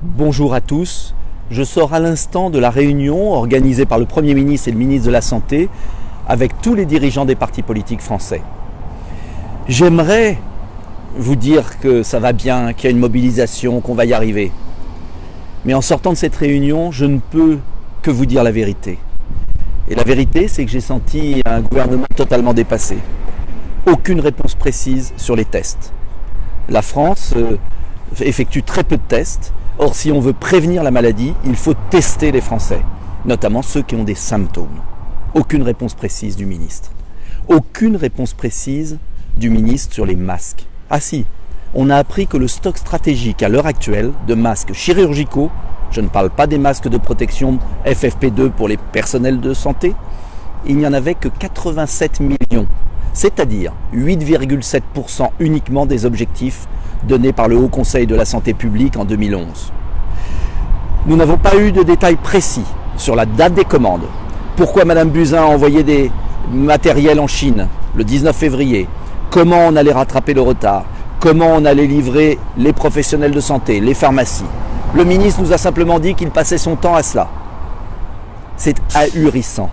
Bonjour à tous. Je sors à l'instant de la réunion organisée par le Premier ministre et le ministre de la Santé avec tous les dirigeants des partis politiques français. J'aimerais vous dire que ça va bien, qu'il y a une mobilisation, qu'on va y arriver. Mais en sortant de cette réunion, je ne peux que vous dire la vérité. Et la vérité, c'est que j'ai senti un gouvernement totalement dépassé. Aucune réponse précise sur les tests. La France effectue très peu de tests. Or, si on veut prévenir la maladie, il faut tester les Français, notamment ceux qui ont des symptômes. Aucune réponse précise du ministre. Aucune réponse précise du ministre sur les masques. Ah si, on a appris que le stock stratégique à l'heure actuelle de masques chirurgicaux, je ne parle pas des masques de protection FFP2 pour les personnels de santé, il n'y en avait que 87 millions, c'est-à-dire 8,7% uniquement des objectifs donnés par le Haut Conseil de la Santé publique en 2011. Nous n'avons pas eu de détails précis sur la date des commandes. Pourquoi Mme Buzyn a envoyé des matériels en Chine le 19 février? Comment on allait rattraper le retard? Comment on allait livrer les professionnels de santé, les pharmacies? Le ministre nous a simplement dit qu'il passait son temps à cela. C'est ahurissant.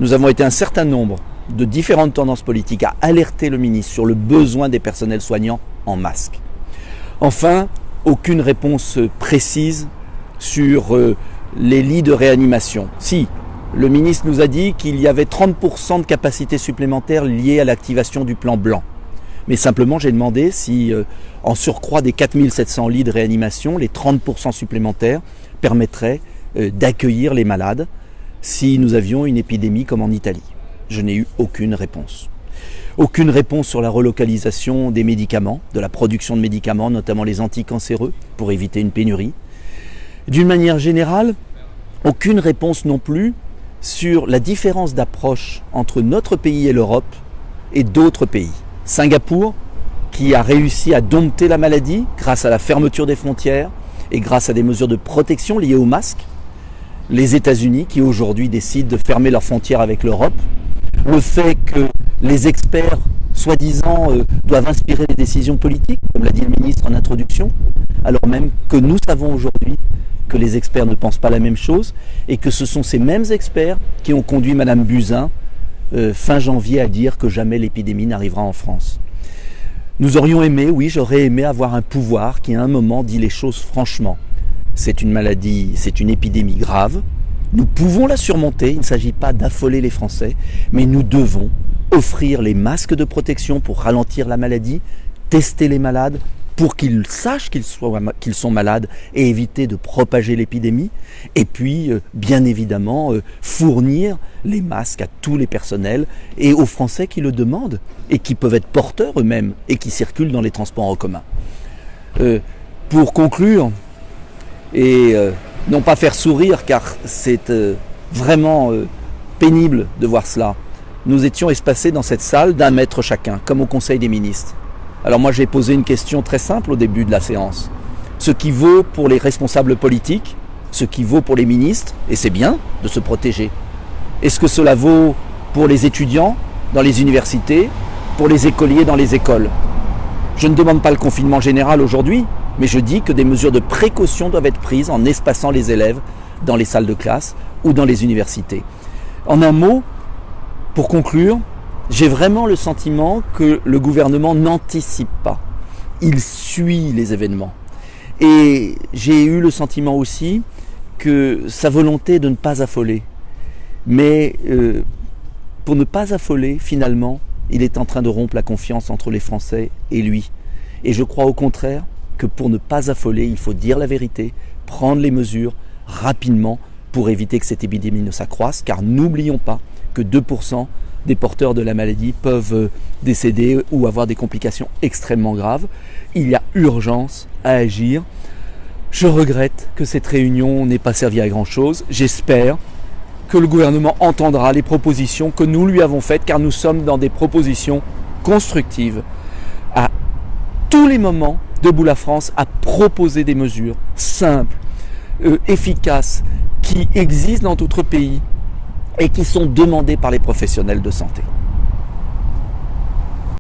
Nous avons été un certain nombre de différentes tendances politiques à alerter le ministre sur le besoin des personnels soignants en masque. Enfin, aucune réponse précise sur les lits de réanimation. Si, le ministre nous a dit qu'il y avait 30% de capacité supplémentaire liée à l'activation du plan blanc. Mais simplement, j'ai demandé si, en surcroît des 4700 lits de réanimation, les 30% supplémentaires permettraient d'accueillir les malades si nous avions une épidémie comme en Italie. Je n'ai eu aucune réponse. Aucune réponse sur la relocalisation des médicaments, de la production de médicaments, notamment les anticancéreux, pour éviter une pénurie. D'une manière générale, aucune réponse non plus sur la différence d'approche entre notre pays et l'Europe et d'autres pays. Singapour, qui a réussi à dompter la maladie grâce à la fermeture des frontières et grâce à des mesures de protection liées aux masques. Les États-Unis, qui aujourd'hui décident de fermer leurs frontières avec l'Europe. Le fait que les experts, soi-disant, doivent inspirer les décisions politiques, comme l'a dit le ministre en introduction, alors même que nous savons aujourd'hui que les experts ne pensent pas la même chose et que ce sont ces mêmes experts qui ont conduit Mme Buzyn fin janvier à dire que jamais l'épidémie n'arrivera en France. Nous aurions aimé, oui, j'aurais aimé avoir un pouvoir qui à un moment dit les choses franchement. C'est une maladie, c'est une épidémie grave. Nous pouvons la surmonter, il ne s'agit pas d'affoler les Français, mais nous devons offrir les masques de protection pour ralentir la maladie, tester les malades pour qu'ils sachent qu'ils sont malades et éviter de propager l'épidémie, et puis bien évidemment fournir les masques à tous les personnels et aux Français qui le demandent et qui peuvent être porteurs eux-mêmes et qui circulent dans les transports en commun. Pour conclure, et non pas faire sourire car c'est vraiment pénible de voir cela. Nous étions espacés dans cette salle d'1 mètre chacun, comme au Conseil des ministres. Alors moi j'ai posé une question très simple au début de la séance. Ce qui vaut pour les responsables politiques, ce qui vaut pour les ministres, et c'est bien de se protéger. Est-ce que cela vaut pour les étudiants dans les universités, pour les écoliers dans les écoles? Je ne demande pas le confinement général aujourd'hui, mais je dis que des mesures de précaution doivent être prises en espaçant les élèves dans les salles de classe ou dans les universités. En un mot, pour conclure, j'ai vraiment le sentiment que le gouvernement n'anticipe pas. Il suit les événements. Et j'ai eu le sentiment aussi que sa volonté de ne pas affoler. Mais pour ne pas affoler, finalement, il est en train de rompre la confiance entre les Français et lui. Et je crois au contraire que pour ne pas affoler, il faut dire la vérité, prendre les mesures rapidement pour éviter que cette épidémie ne s'accroisse, car n'oublions pas que 2% des porteurs de la maladie peuvent décéder ou avoir des complications extrêmement graves. Il y a urgence à agir. Je regrette que cette réunion n'ait pas servi à grand-chose. J'espère que le gouvernement entendra les propositions que nous lui avons faites, car nous sommes dans des propositions constructives. À tous les moments, Debout la France a proposé des mesures simples, efficaces, qui existent dans d'autres pays et qui sont demandées par les professionnels de santé.